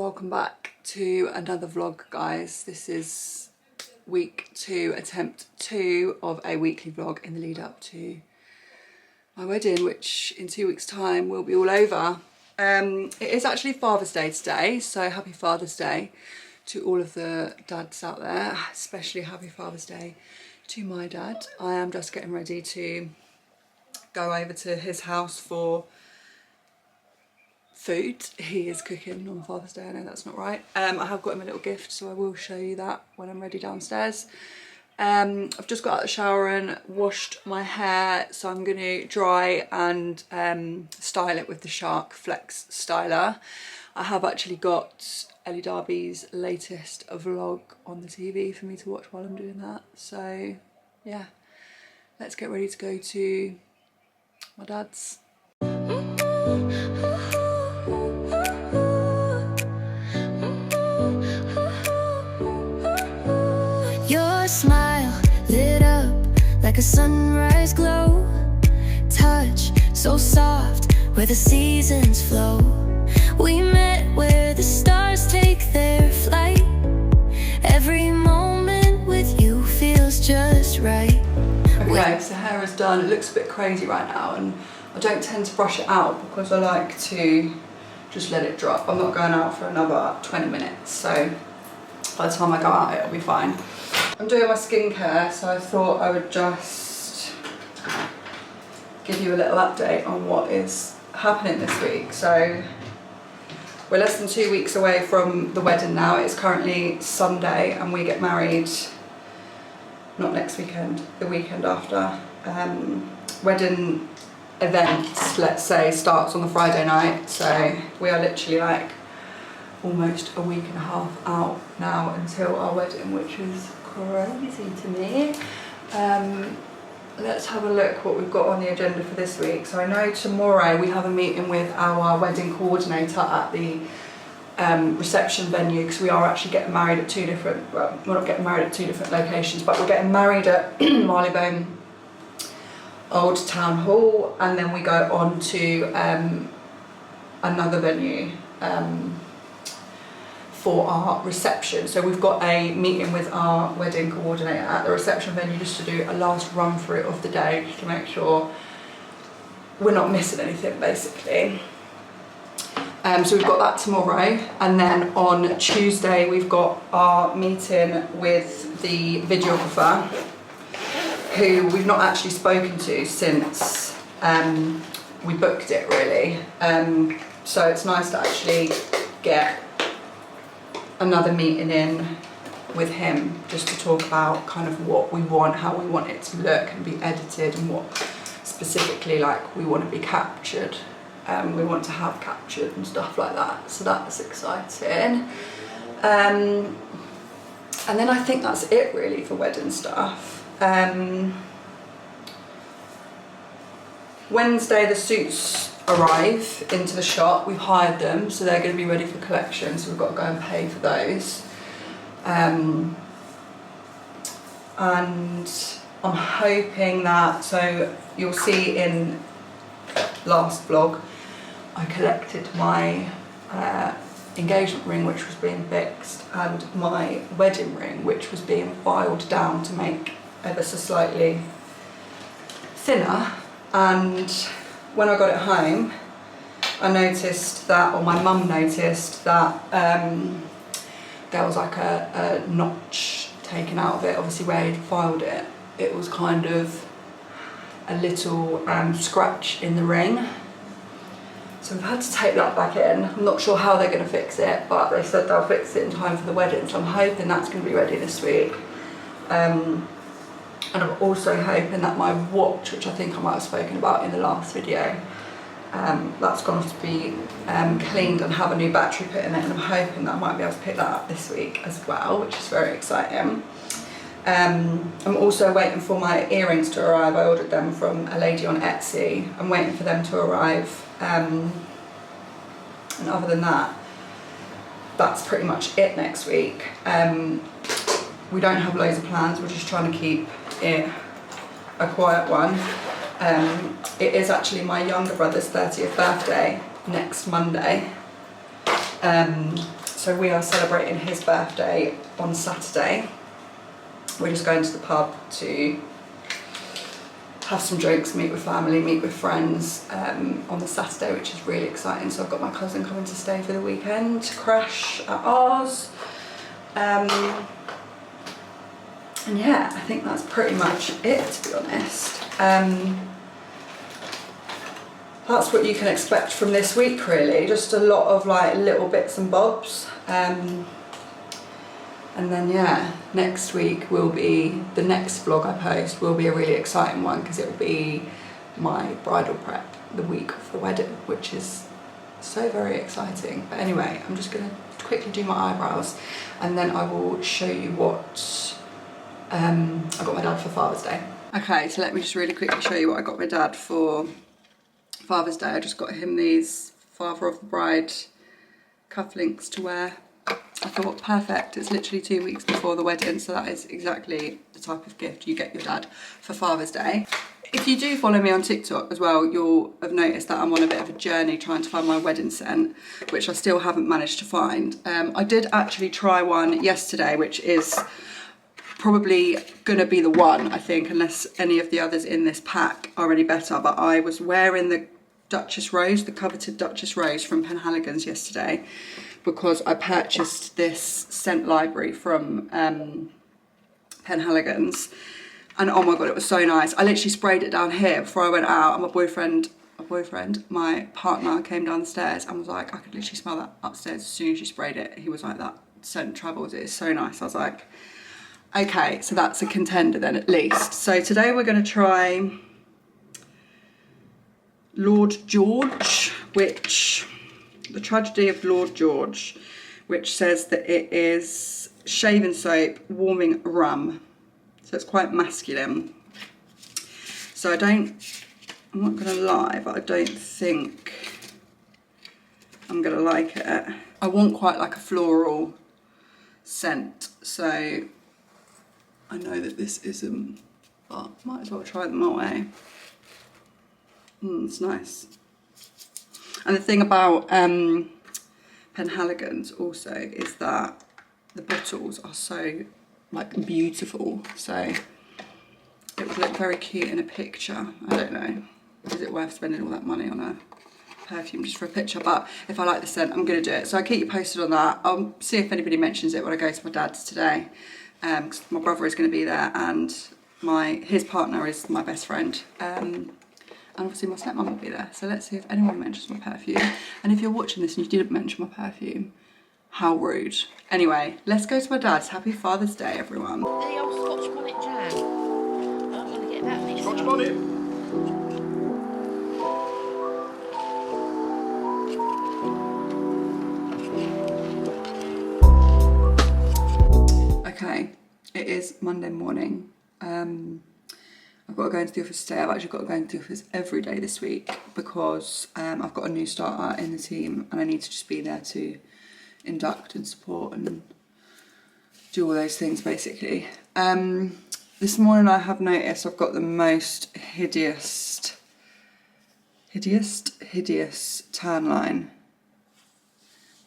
Welcome back to another vlog, guys. This is week 2, attempt 2 of a weekly vlog in the lead up to my wedding, which in 2 weeks time will be all over. It is actually Father's Day today, so happy Father's Day to all of the dads out there, especially happy Father's Day to my dad. I am just getting ready to go over to his house for food. He is cooking on Father's Day. I know that's not right. I have got him a little gift, so I will show you that when I'm ready downstairs. I've just got out of the shower and washed my hair, so I'm going to dry and style it with the Shark Flex styler. I have actually got Ellie Darby's latest vlog on the TV for me to watch while I'm doing that. So yeah, let's get ready to go to my dad's. Your smile lit up like a sunrise glow. Touch so soft where the seasons flow. We met where the stars take their flight. Every moment with you feels just right. Okay, so hair is done. It looks a bit crazy right now, and I don't tend to brush it out because I like to just let it drop. I'm not going out for another 20 minutes, so by the time I go out it'll be fine. I'm doing my skincare, so I thought I would just give you a little update on what is happening this week. So we're less than 2 weeks away from the wedding now. It's currently Sunday and we get married not next weekend, the weekend after. Wedding event, let's say, starts on the Friday night, so we are literally like almost a week and a half out now until our wedding, which is crazy to me. Let's have a look what we've got on the agenda for this week. So I know tomorrow we have a meeting with our wedding coordinator at the reception venue, because we are actually getting married at two different, well, we're not getting married at two different locations, but we're getting married at Marylebone Old Town Hall, and then we go on to another venue for our reception. So we've got a meeting with our wedding coordinator at the reception venue just to do a last run through of the day, just to make sure we're not missing anything, basically. So we've got that tomorrow, and then on Tuesday we've got our meeting with the videographer, who we've not actually spoken to since we booked it, really. So it's nice to actually get another meeting in with him, just to talk about kind of what we want, how we want it to look and be edited, and what specifically like we want to be captured, we want to have captured and stuff like that. So that's exciting. And then I think that's it really for wedding stuff. Wednesday the suits arrive into the shop. We've hired them, so they're going to be ready for collection, so we've got to go and pay for those. And I'm hoping that, so you'll see in last vlog I collected my engagement ring, which was being fixed, and my wedding ring, which was being filed down to make ever so slightly thinner. And when I got it home, I noticed that, or my mum noticed that there was like a notch taken out of it. Obviously where he'd filed it, it was kind of a little scratch in the ring. So we've had to take that back in. I'm not sure how they're going to fix it, but they said they'll fix it in time for the wedding, so I'm hoping that's going to be ready this week. And I'm also hoping that my watch, which I think I might have spoken about in the last video, that's going to be cleaned and have a new battery put in it, and I'm hoping that I might be able to pick that up this week as well, which is very exciting. I'm also waiting for my earrings to arrive. I ordered them from a lady on Etsy. I'm waiting for them to arrive. And other than that, that's pretty much it next week. We don't have loads of plans, we're just trying to keep it a quiet one. It is actually my younger brother's 30th birthday next Monday. So we are celebrating his birthday on Saturday. We're just going to the pub to have some drinks, meet with family, meet with friends on the Saturday, which is really exciting. So I've got my cousin coming to stay for the weekend to crash at ours. And yeah, I think that's pretty much it, to be honest. That's what you can expect from this week, really. Just a lot of like little bits and bobs. And then yeah, next week will be, the next vlog I post will be a really exciting one, because it will be my bridal prep the week of the wedding, which is so very exciting. But anyway, I'm just gonna quickly do my eyebrows and then I will show you what I got my dad for Father's Day. Okay, so let me just really quickly show you what I got my dad for Father's Day. I just got him these Father of the Bride cufflinks to wear. I thought, perfect, it's literally 2 weeks before the wedding, so that is exactly the type of gift you get your dad for Father's Day. If you do follow me on TikTok as well, you'll have noticed that I'm on a bit of a journey trying to find my wedding scent, which I still haven't managed to find. I did actually try one yesterday, which is probably gonna be the one, I think, unless any of the others in this pack are any better, but I was wearing the Duchess Rose, the coveted Duchess Rose from Penhaligon's yesterday, because I purchased this scent library from Penhaligon's, and oh my god, it was so nice. I literally sprayed it down here before I went out, and my partner came down the stairs and was like, I could literally smell that upstairs as soon as you sprayed it. He was like, that scent travels, it is so nice. I was like, okay, so that's a contender then at least. So today we're gonna try Lord George, which, the tragedy of Lord George, which says that it is shaving soap, warming rum. So it's quite masculine. So I'm not gonna lie, but I don't think I'm gonna like it. I want quite like a floral scent, so I know that this isn't, but might as well try them my way. It's nice. And the thing about Penhaligon's also is that the bottles are so like beautiful, so it would look very cute in a picture. I don't know, is it worth spending all that money on a perfume just for a picture? But if I like the scent, I'm gonna do it. So I'll keep you posted on that. I'll see if anybody mentions it when I go to my dad's today, because my brother is going to be there, and his partner is my best friend, and obviously my stepmom will be there. So let's see if anyone mentions my perfume. And if you're watching this and you didn't mention my perfume, how rude. Anyway, let's go to my dad's. Happy Father's Day, everyone. The old Scotch bonnet jam. I'm going to get that mixed Scotch up. bonnet. Okay, it is Monday morning. I've got to go into the office today. I've actually got to go into the office every day this week, because I've got a new starter in the team and I need to just be there to induct and support and do all those things basically. This morning I have noticed I've got the most hideous tan line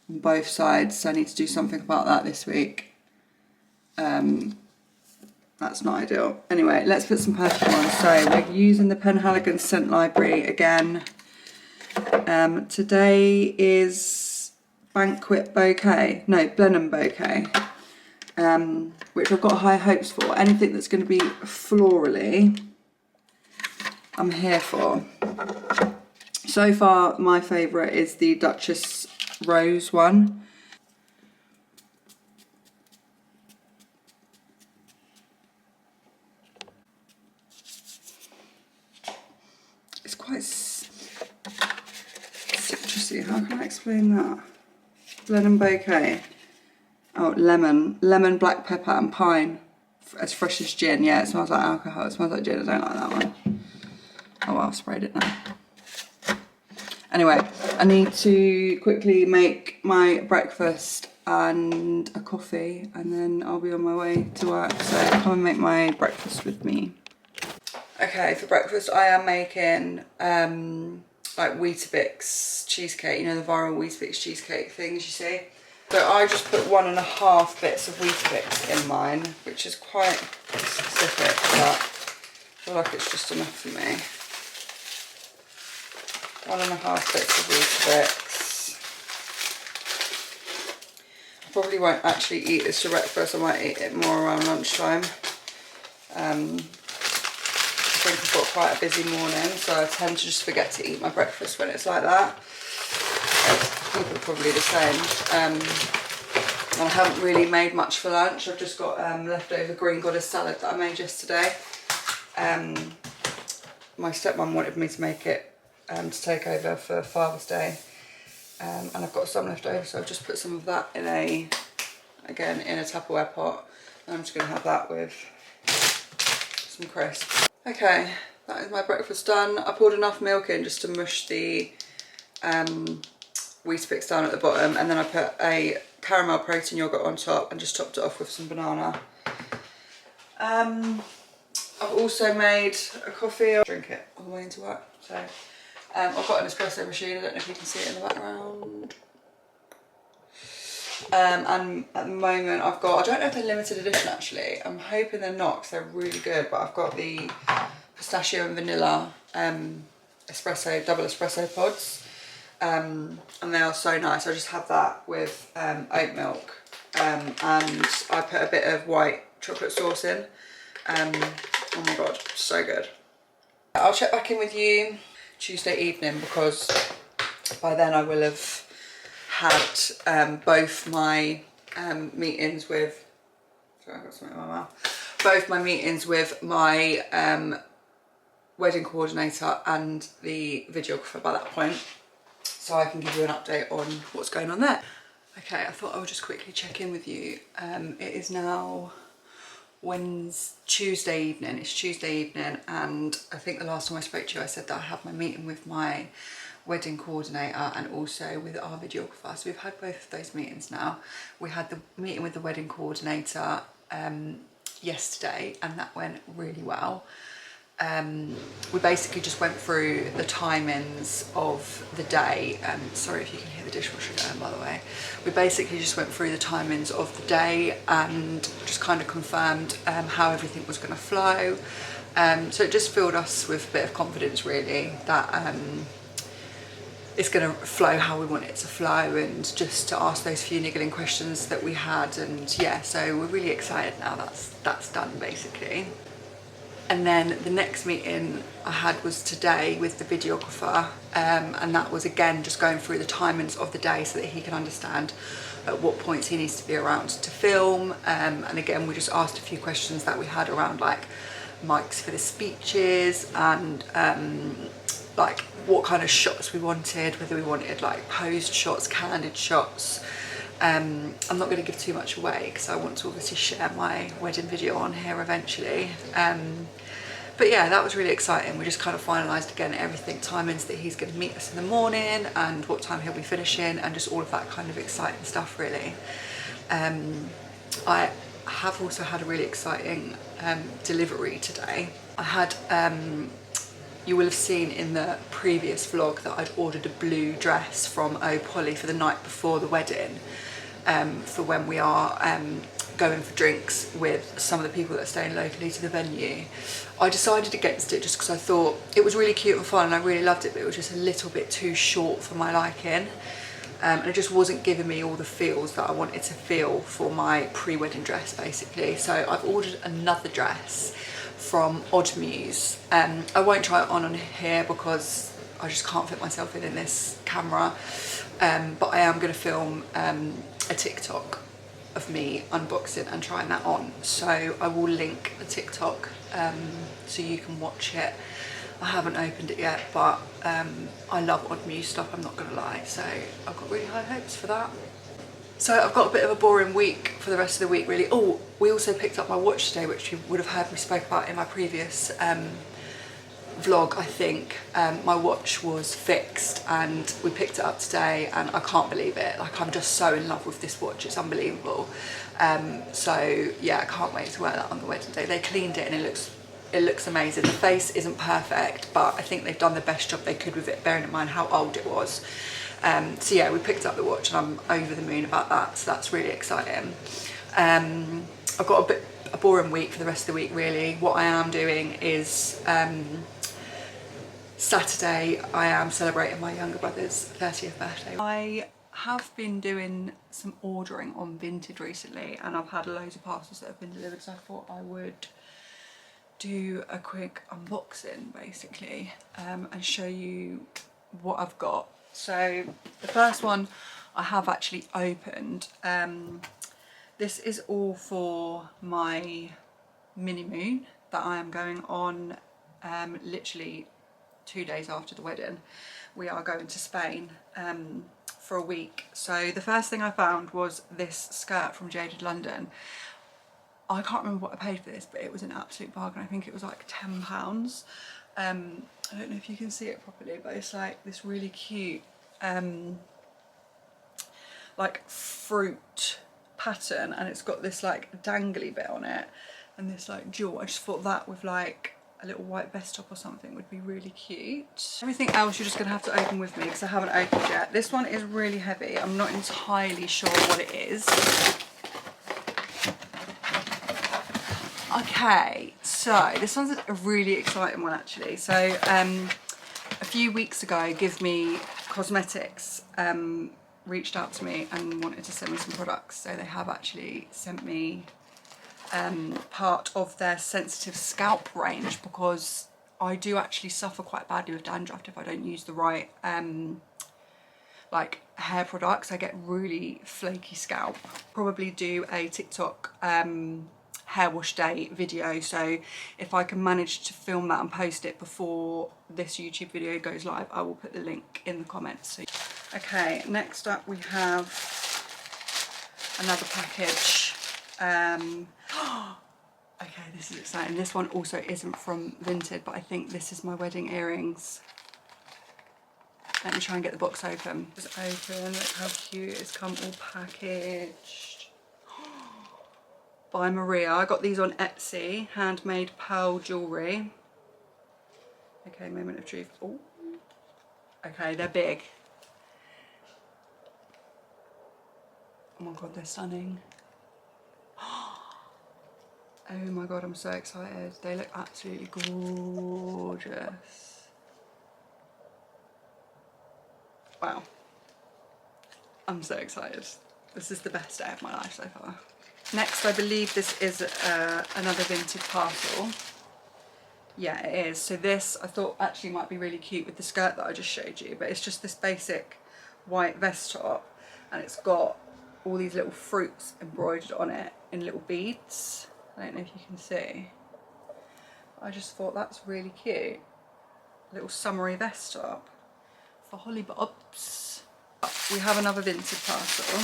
on both sides, so I need to do something about that this week. That's not ideal. Anyway, let's put some perfume on. So we're using the Penhaligon Scent Library again. Today is Banquet Bouquet, no, Blenheim Bouquet, which I've got high hopes for. Anything that's going to be florally, I'm here for. So far, my favourite is the Duchess Rose one. It's quite citrusy. How can I explain that? Blenheim Bouquet. Oh, lemon, black pepper and pine. As fresh as gin. Yeah, it smells like alcohol. It smells like gin. I don't like that one. Oh well, I've sprayed it now. Anyway, I need to quickly make my breakfast and a coffee, and then I'll be on my way to work. So come and make my breakfast with me. Okay, for breakfast I am making like Weetabix cheesecake, you know, the viral Weetabix cheesecake things you see. So I just put 1.5 bits of Weetabix in mine, which is quite specific, but I feel like it's just enough for me. 1.5 bits of Weetabix. I probably won't actually eat this for breakfast, I might eat it more around lunchtime. I think I've got quite a busy morning, so I tend to just forget to eat my breakfast when it's like that. People are probably the same. And I haven't really made much for lunch. I've just got leftover green goddess salad that I made yesterday. My stepmom wanted me to make it to take over for Father's Day. And I've got some left over, so I've just put some of that in a Tupperware pot. And I'm just going to have that with some crisps. Okay, that is my breakfast done. I poured enough milk in just to mush the Weetabix down at the bottom, and then I put a caramel protein yogurt on top and just topped it off with some banana. I've also made a coffee. I'll drink it on the way into work. So I've got an espresso machine. I don't know if you can see it in the background. And at the moment I've got, I don't know if they're limited edition actually. I'm hoping they're not because they're really good, but I've got the pistachio and vanilla espresso, double espresso pods. And they are so nice. I just have that with oat milk, and I put a bit of white chocolate sauce in. Oh my god, so good. I'll check back in with you Tuesday evening, because by then I will have had both my meetings with, sorry, I've got something in my mouth. Both my meetings with my wedding coordinator and the videographer by that point, so I can give you an update on what's going on there. Okay, I thought I would just quickly check in with you. It is now Tuesday evening. It's Tuesday evening, and I think the last time I spoke to you I said that I had my meeting with my wedding coordinator and also with our videographer. So we've had both of those meetings now. We had the meeting with the wedding coordinator yesterday, and that went really well. We basically just went through the timings of the day. Sorry if you can hear the dishwasher going, by the way. We basically just went through the timings of the day and just kind of confirmed how everything was going to flow. So it just filled us with a bit of confidence really that it's going to flow how we want it to flow, and just to ask those few niggling questions that we had. And yeah, so we're really excited now that's done basically. And then the next meeting I had was today with the videographer, and that was again just going through the timings of the day so that he can understand at what points he needs to be around to film. And again, we just asked a few questions that we had around like mics for the speeches, and like what kind of shots we wanted, whether we wanted like posed shots, candid shots. I'm not going to give too much away because I want to obviously share my wedding video on here eventually. But yeah, that was really exciting. We just kind of finalised again everything, timings that he's going to meet us in the morning and what time he'll be finishing, and just all of that kind of exciting stuff really. I have also had a really exciting delivery today. I had, you will have seen in the previous vlog that I'd ordered a blue dress from O'Polly for the night before the wedding, for when we are going for drinks with some of the people that are staying locally to the venue. I decided against it just because I thought it was really cute and fun and I really loved it, but it was just a little bit too short for my liking. And it just wasn't giving me all the feels that I wanted to feel for my pre-wedding dress basically. So I've ordered another dress from Odd Muse. I won't try it on here because I just can't fit myself in this camera, but I am going to film a TikTok of me unboxing and trying that on, so I will link the TikTok so you can watch it. I haven't opened it yet, but I love Odd Muse stuff, I'm not gonna lie, so I've got really high hopes for that. So I've got a bit of a boring week for the rest of the week really. Oh, we also picked up my watch today, which you would have heard me spoke about in my previous vlog, I think. My watch was fixed and we picked it up today, and I can't believe it. Like, I'm just so in love with this watch, it's unbelievable. So yeah, I can't wait to wear that on the wedding day. They cleaned it and it looks amazing. The face isn't perfect, but I think they've done the best job they could with it, bearing in mind how old it was. So yeah, we picked up the watch and I'm over the moon about that, so that's really exciting. I've got a boring week for the rest of the week really. What I am doing is Saturday I am celebrating my younger brother's 30th birthday. I have been doing some ordering on Vinted recently and I've had loads of parcels that have been delivered, so I thought I would do a quick unboxing basically and show you what I've got. So the first one I have actually opened. This is all for my mini moon that I am going on literally 2 days after the wedding. We are going to Spain for a week. So the first thing I found was this skirt from Jaded London. I can't remember what I paid for this, but it was an absolute bargain. I think it was like £10. I don't know if you can see it properly, but it's like this really cute like fruit pattern, and it's got this like dangly bit on it and this like jewel. I just thought that with like a little white vest top or something would be really cute. Everything else you're just gonna have to open with me because I haven't opened yet. This one is really heavy. I'm not entirely sure what it is. Okay, so this one's a really exciting one actually. So a few weeks ago, Give Me Cosmetics reached out to me and wanted to send me some products. So they have actually sent me part of their sensitive scalp range, because I do actually suffer quite badly with dandruff if I don't use the right like hair products. I get really flaky scalp. Probably do a TikTok hair wash day video, so if I can manage to film that and post it before this YouTube video goes live, I will put the link in the comments. Okay, next up we have another package. Okay, this is exciting. This one also isn't from Vinted, but I think this is my wedding earrings. Let me try and get the box open. Just open, look how cute it's come all packaged. By Maria. I got these on Etsy, handmade pearl jewellery. Okay, moment of truth. Oh, okay, they're big. Oh my god, they're stunning. Oh my god, I'm so excited. They look absolutely gorgeous. Wow. I'm so excited. This is the best day of my life so far. Next, I believe this is another Vinted parcel. Yeah, it is. So this I thought actually might be really cute with the skirt that I just showed you, but it's just this basic white vest top and it's got all these little fruits embroidered on it in little beads. I don't know if you can see. I just thought that's really cute. A little summery vest top for Holly Bobs. We have another Vinted parcel.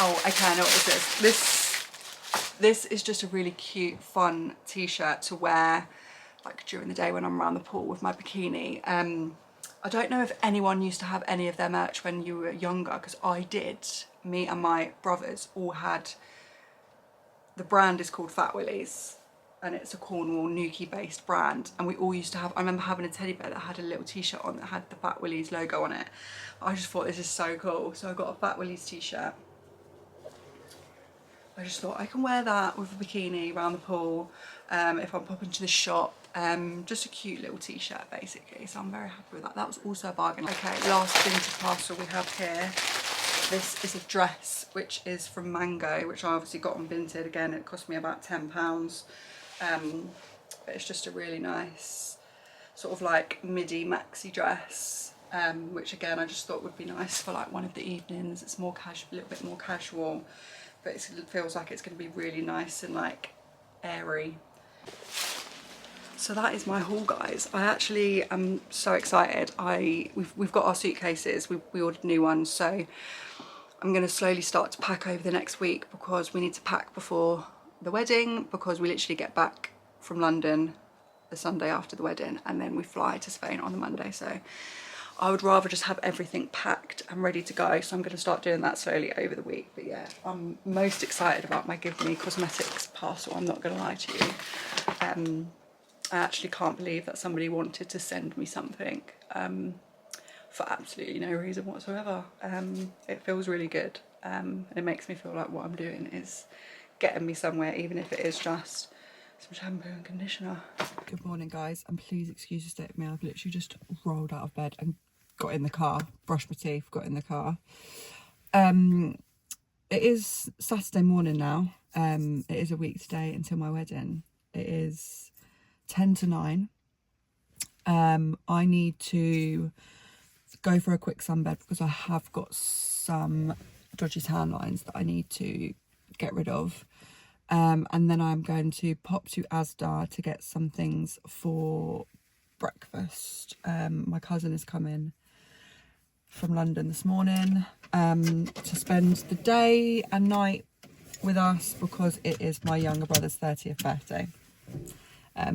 Oh, okay, I know what this is. This is just a really cute, fun t-shirt to wear like during the day when I'm around the pool with my bikini. I don't know if anyone used to have any of their merch when you were younger, because I did. Me and my brothers all had, the brand is called Fat Willies and it's a Cornwall Newquay based brand, and we all used to have, I remember having a teddy bear that had a little t-shirt on that had the Fat Willies logo on it. I just thought this is so cool, so I got a Fat Willies t-shirt. I just thought I can wear that with a bikini around the pool if I'm popping to the shop. Just a cute little t-shirt basically, so I'm very happy with that. That was also a bargain. Okay, last Vinted parcel we have here. This is a dress which is from Mango, which I obviously got on Vinted. Again, it cost me about £10. But it's just a really nice sort of like midi maxi dress, which again I just thought would be nice for like one of the evenings. It's more casual, a little bit more casual, but it feels like it's going to be really nice and like airy. So that is my haul, guys. I actually am so excited. We've got our suitcases, we ordered new ones, so I'm going to slowly start to pack over the next week, because we need to pack before the wedding, because we literally get back from London the Sunday after the wedding and then we fly to Spain on the Monday. So I would rather just have everything packed and ready to go, so I'm going to start doing that slowly over the week. But yeah, I'm most excited about my Give Me Cosmetics parcel, I'm not going to lie to you. I actually can't believe that somebody wanted to send me something for absolutely no reason whatsoever. It feels really good, and it makes me feel like what I'm doing is getting me somewhere, even if it is just some shampoo and conditioner. Good morning, guys, and please excuse the state of me. I've literally just rolled out of bed and got in the car, brushed my teeth, got in the car. It is Saturday morning now. It is a week today until my wedding. It is 10 to 9. I need to go for a quick sunbed because I have got some dodgy tan lines that I need to get rid of. And then I'm going to pop to Asda to get some things for breakfast. My cousin is coming from London this morning to spend the day and night with us because it is my younger brother's 30th birthday.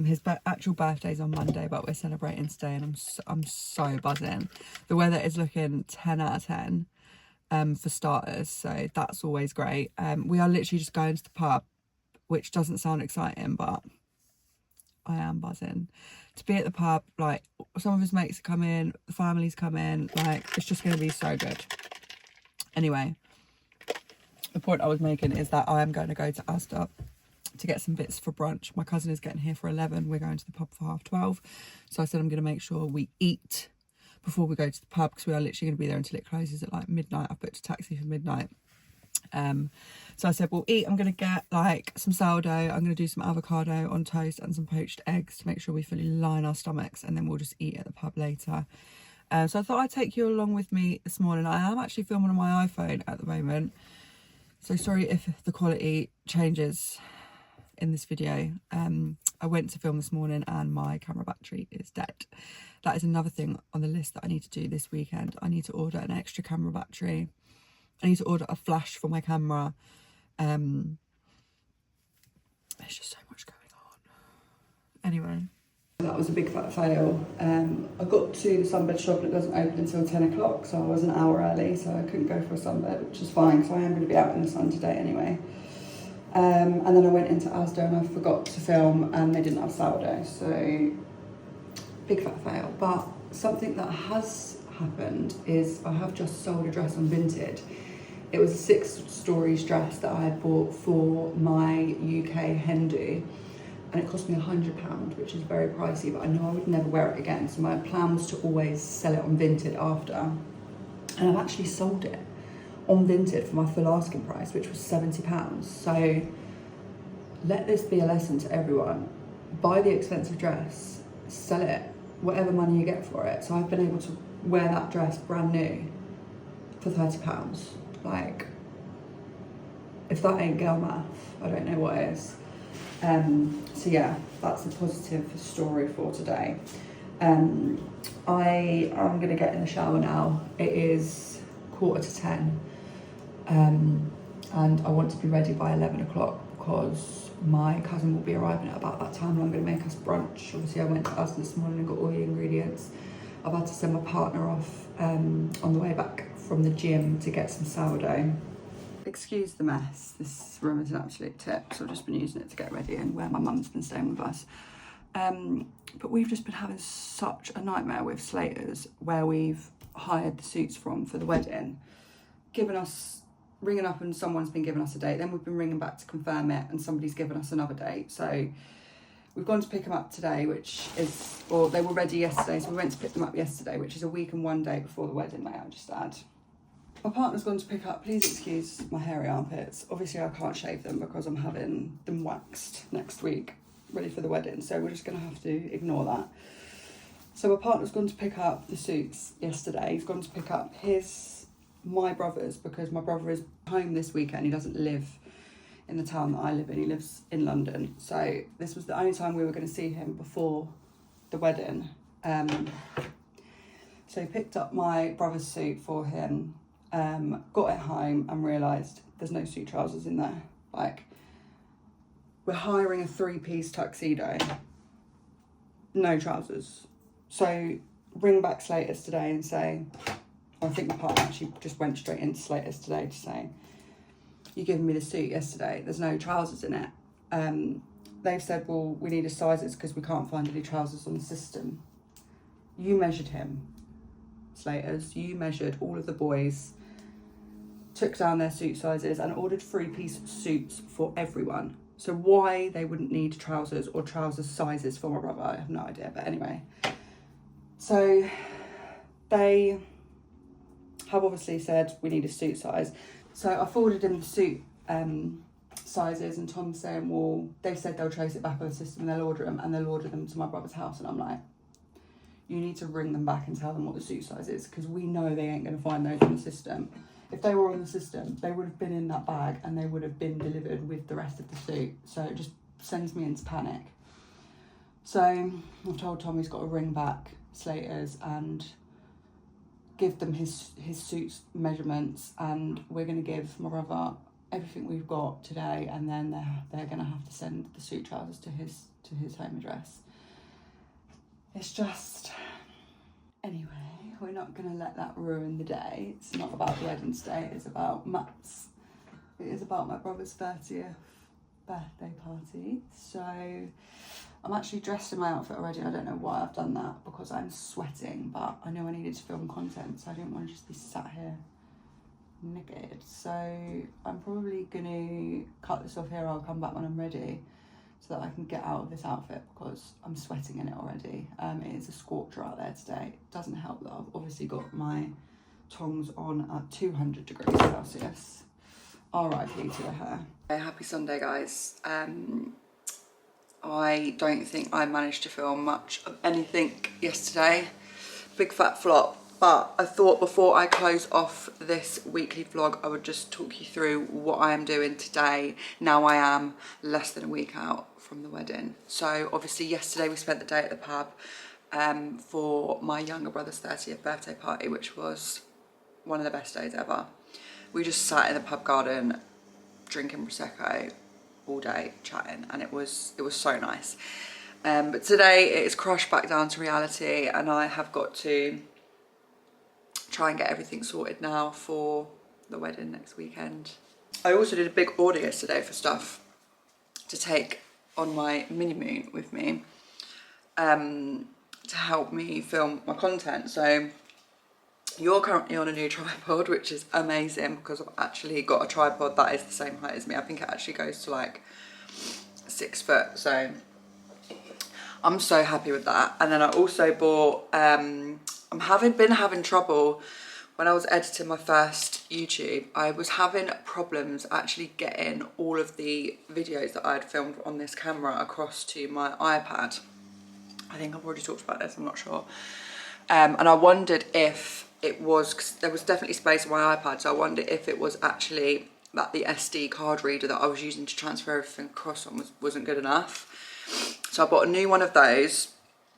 His actual birthday's on Monday, but we're celebrating today, and I'm so buzzing. The weather is looking 10 out of 10 for starters, so that's always great. We are literally just going to the pub, which doesn't sound exciting, but I am buzzing to be at the pub. Like, some of his mates are coming, the family's coming, like, it's just going to be so good. Anyway, the point I was making is that I am going to go to Asda to get some bits for brunch. My cousin is getting here for 11. We're going to the pub for 12:30. So I said I'm going to make sure we eat before we go to the pub because we are literally going to be there until it closes at like midnight. I've booked a taxi for midnight. So I said we'll eat. I'm going to get like some sourdough. I'm going to do some avocado on toast and some poached eggs to make sure we fully line our stomachs, and then we'll just eat at the pub later. So I thought I'd take you along with me this morning. I am actually filming on my iPhone at the moment, so sorry if the quality changes in this video. I went to film this morning and my camera battery is dead. That is another thing on the list that I need to do this weekend. I need to order an extra camera battery. I need to order a flash for my camera. There's just so much going on. Anyway, that was a big fat fail. I got to the sunbed shop and it doesn't open until 10 o'clock, so I was an hour early, so I couldn't go for a sunbed, which is fine because I am going to be out in the sun today anyway. And then I went into Asda and I forgot to film and they didn't have sourdough, so big fat fail. But something that has happened is I have just sold a dress on Vinted. It was a 6 stories dress that I had bought for my UK hen do, and it cost me £100, which is very pricey, but I know I would never wear it again, so my plan was to always sell it on Vinted after, and I've actually sold it on Vinted for my full asking price, which was £70. So let this be a lesson to everyone. Buy the expensive dress, sell it, whatever money you get for it. So I've been able to wear that dress brand new for £30. Like, if that ain't girl math, I don't know what is. So yeah, that's a positive story for today. I am gonna get in the shower now. It is 9:45. And I want to be ready by 11 o'clock because my cousin will be arriving at about that time and I'm going to make us brunch. Obviously I went to Asda this morning and got all the ingredients. I've had to send my partner off on the way back from the gym to get some sourdough. Excuse the mess, this room is an absolute tip, so I've just been using it to get ready and where my mum's been staying with us. But we've just been having such a nightmare with Slaters, where we've hired the suits from for the wedding, ringing up and someone's been giving us a date, then we've been ringing back to confirm it and somebody's given us another date. So we've gone to pick them up today, they were ready yesterday, so we went to pick them up yesterday, which is a week and 1 day before the wedding, may I just add. My partner's gone to pick up, please excuse my hairy armpits. Obviously I can't shave them because I'm having them waxed next week, ready for the wedding, so we're just gonna have to ignore that. So my partner's gone to pick up the suits yesterday. He's gone to pick up my brother's because my brother is home this weekend. He doesn't live in the town that I live in. He lives in London. So this was the only time we were going to see him before the wedding. So he picked up my brother's suit for him, got it home and realised there's no suit trousers in there. Like, we're hiring a 3-piece tuxedo, no trousers. So ring back Slaters today and say, I think my partner actually just went straight into Slaters today to say, you giving me the suit yesterday, there's no trousers in it. Then they've said, well, we need his sizes because we can't find any trousers on the system. You measured him, Slaters. You measured all of the boys, took down their suit sizes and ordered 3-piece suits for everyone. So why they wouldn't need trousers or trouser sizes for my brother, I have no idea. But anyway, so they have obviously said we need a suit size. So I forwarded him the suit sizes, and Tom's saying, well, they've said they'll trace it back on the system and they'll order them, and they'll order them to my brother's house. And I'm like, you need to ring them back and tell them what the suit size is, because we know they ain't going to find those on the system. If they were on the system, they would have been in that bag and they would have been delivered with the rest of the suit. So it just sends me into panic. So I've told Tom he's got to ring back Slaters and give them his suit's measurements, and we're going to give my brother everything we've got today, and then they're going to have to send the suit trousers to his home address. It's just... Anyway, we're not going to let that ruin the day. It's not about the wedding today, it's about Matt's. It is about my brother's 30th birthday party. So I'm actually dressed in my outfit already. I don't know why I've done that, because I'm sweating, but I knew I needed to film content, so I didn't want to just be sat here naked. So I'm probably going to cut this off here. I'll come back when I'm ready, so that I can get out of this outfit, because I'm sweating in it already. It is a scorcher out there today. It doesn't help that I've obviously got my tongs on at 200 degrees Celsius. R.I.P. to the hair. Happy Sunday, guys. I don't think I managed to film much of anything yesterday. Big fat flop. But I thought before I close off this weekly vlog, I would just talk you through what I am doing today. Now I am less than a week out from the wedding. So obviously yesterday we spent the day at the pub for my younger brother's 30th birthday party, which was one of the best days ever. We just sat in the pub garden drinking Prosecco all day, chatting, and it was so nice. But today it is crushed back down to reality, and I have got to try and get everything sorted now for the wedding next weekend. I also did a big order yesterday for stuff to take on my mini moon with me to help me film my content. So you're currently on a new tripod, which is amazing, because I've actually got a tripod that is the same height as me. I think it actually goes to like 6 foot, so I'm so happy with that. And then I also bought been having trouble when I was editing my first YouTube. I was having problems actually getting all of the videos that I had filmed on this camera across to my iPad. I think I've already talked about this, I'm not sure. And I wondered if it was, because there was definitely space on my iPad, so I wondered if it was actually that the SD card reader that I was using to transfer everything across on wasn't good enough. So I bought a new one of those.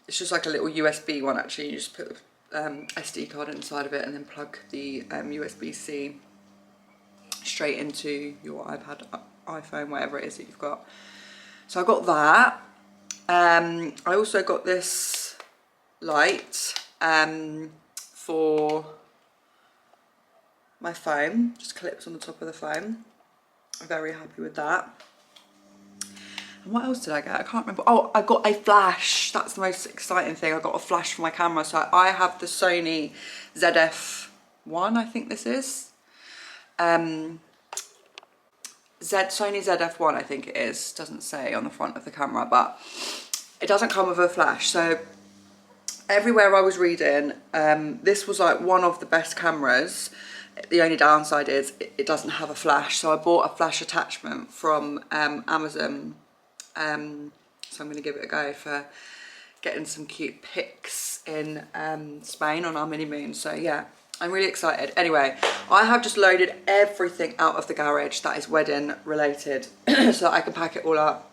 It's just like a little USB one actually. You just put the SD card inside of it and then plug the USB-C straight into your iPad, iPhone, whatever it is that you've got. So I got that. I also got this light for my phone, just clips on the top of the phone. I'm very happy with that. And what else did I get? I can't remember. Oh, I got a flash. That's the most exciting thing. I got a flash for my camera. So I have the Sony ZF-1, I think this is. Sony ZF-1, I think it is. Doesn't say on the front of the camera, but it doesn't come with a flash. So everywhere I was reading, this was like one of the best cameras. The only downside is it doesn't have a flash. So I bought a flash attachment from Amazon. So I'm going to give it a go for getting some cute pics in Spain on our mini moon. So yeah, I'm really excited. Anyway, I have just loaded everything out of the garage that is wedding related so that I can pack it all up,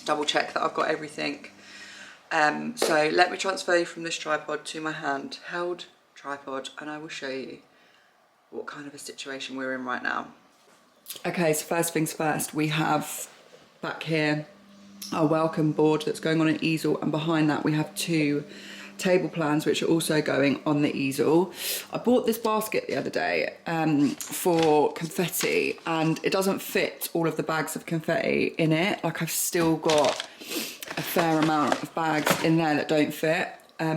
double check that I've got everything. So let me transfer you from this tripod to my handheld tripod, and I will show you what kind of a situation we're in right now. Okay, so first things first, we have back here our welcome board that's going on an easel, and behind that we have two table plans, which are also going on the easel. I bought this basket the other day for confetti, and it doesn't fit all of the bags of confetti in it. Like, I've still got a fair amount of bags in there that don't fit.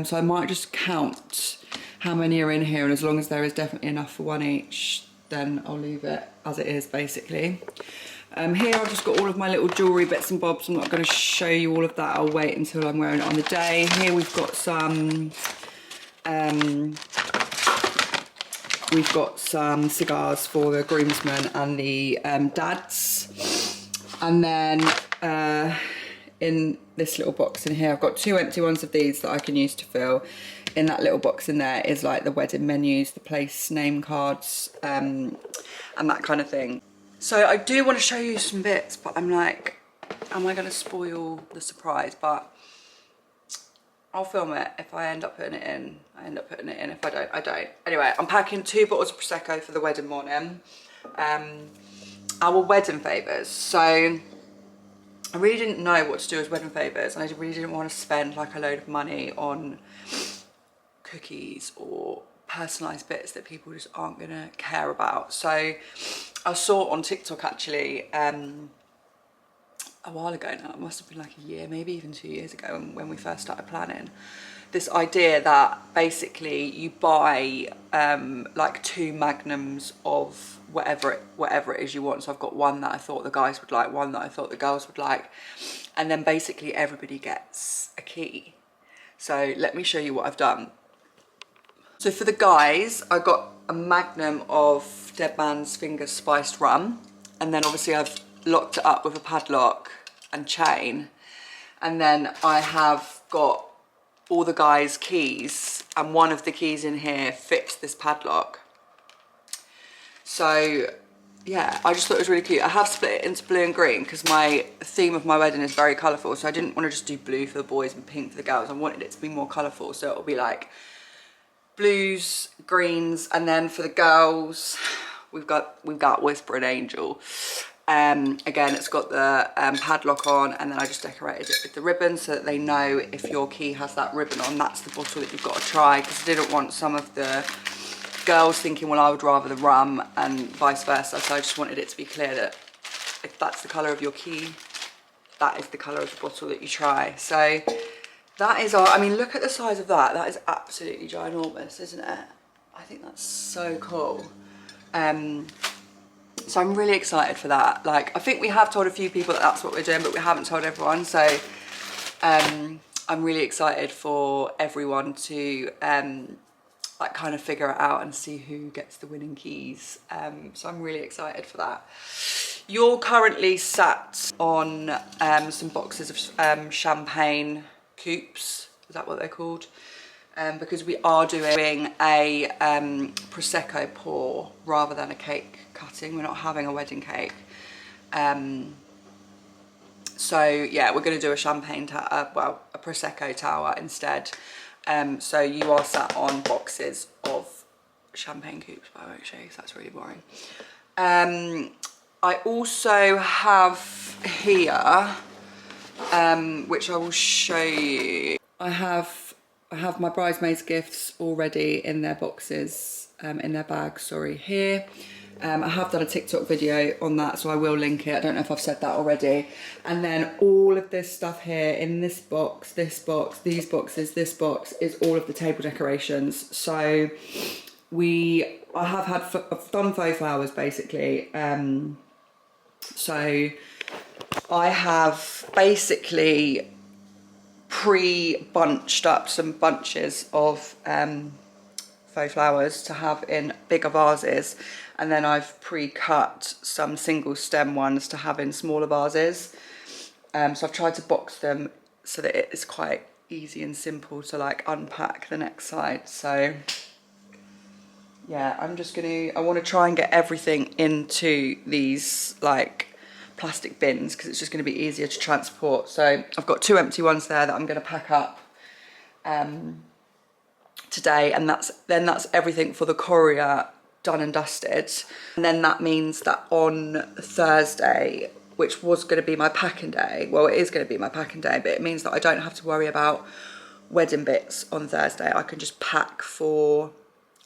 So I might just count how many are in here, and as long as there is definitely enough for one each, then I'll leave it as it is, basically. Here I've just got all of my little jewellery bits and bobs. I'm not going to show you all of that. I'll wait until I'm wearing it on the day. Here we've got some cigars for the groomsmen and the dads. And then in this little box in here, I've got 2 empty ones of these that I can use to fill. In that little box in there is like the wedding menus, the place name cards, and that kind of thing. So I do want to show you some bits, but I'm like, am I going to spoil the surprise? But I'll film it. If I end up putting it in, I end up putting it in. If I don't, I don't. Anyway, I'm packing 2 bottles of Prosecco for the wedding morning. Our wedding favours. So I really didn't know what to do as wedding favours, and I really didn't want to spend like a load of money on cookies or personalised bits that people just aren't going to care about. So I saw on TikTok actually a while ago now, it must have been like a year, maybe even 2 years ago when we first started planning, this idea that basically you buy like 2 magnums of whatever it is you want. So I've got one that I thought the guys would like, one that I thought the girls would like, and then basically everybody gets a key. So let me show you what I've done. So for the guys, I got a magnum of Dead Man's Fingers spiced rum, and then obviously I've locked it up with a padlock and chain, and then I have got all the guys' keys, and one of the keys in here fits this padlock. So yeah, I just thought it was really cute. I have split it into blue and green because my theme of my wedding is very colourful, so I didn't want to just do blue for the boys and pink for the girls. I wanted it to be more colourful, so it'll be like blues, greens, and then for the girls, we've got Whispering Angel. Again, it's got the padlock on, and then I just decorated it with the ribbon so that they know if your key has that ribbon on, that's the bottle that you've got to try, because I didn't want some of the girls thinking, well, I would rather the rum, and vice versa. So I just wanted it to be clear that if that's the colour of your key, that is the colour of the bottle that you try. So that is I mean, look at the size of that. That is absolutely ginormous, isn't it? I think that's so cool. So I'm really excited for that. Like, I think we have told a few people that that's what we're doing, but we haven't told everyone. So I'm really excited for everyone to like kind of figure it out and see who gets the winning keys. So I'm really excited for that. You're currently sat on some boxes of champagne coupes, is that what they're called? Because we are doing a Prosecco pour rather than a cake cutting. We're not having a wedding cake. So yeah, we're going to do a champagne well, a Prosecco tower instead. So you are sat on boxes of champagne coupes, but I won't show you because that's really boring. I also have here, which I will show you. I have my bridesmaids' gifts already in their boxes, in their bags, sorry, here. I have done a TikTok video on that, so I will link it. I don't know if I've said that already. And then all of this stuff here in this box, these boxes, this box is all of the table decorations. So I've done faux flowers basically. So I have basically pre-bunched up some bunches of faux flowers to have in bigger vases, and then I've pre-cut some single stem ones to have in smaller vases. So I've tried to box them so that it is quite easy and simple to like unpack the next side. So yeah, I want to try and get everything into these like plastic bins because it's just going to be easier to transport. So I've got 2 empty ones there that I'm going to pack up today, and that's everything for the courier done and dusted. And then that means that on Thursday, which was going to be my packing day, well, it is going to be my packing day, but it means that I don't have to worry about wedding bits on Thursday. I can just pack for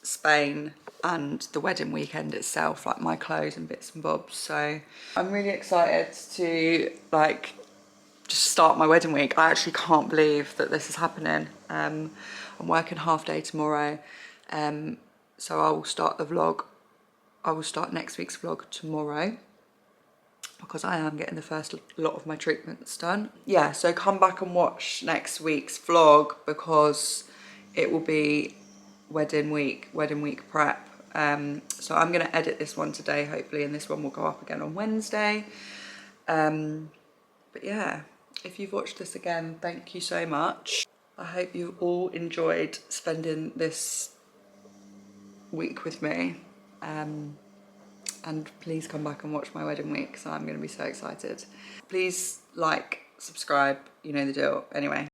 Spain and the wedding weekend itself, like my clothes and bits and bobs. So I'm really excited to like just start my wedding week. I actually can't believe that this is happening. I'm working half day tomorrow, so I will start the vlog. I will start next week's vlog tomorrow because I am getting the first lot of my treatments done. Yeah, so come back and watch next week's vlog because it will be wedding week prep. So I'm gonna edit this one today hopefully, and this one will go up again on Wednesday. But yeah, if you've watched this again, thank you so much. I hope you all enjoyed spending this week with me. And please come back and watch my wedding week, so I'm going to be so excited. Please like, subscribe, you know the deal. Anyway.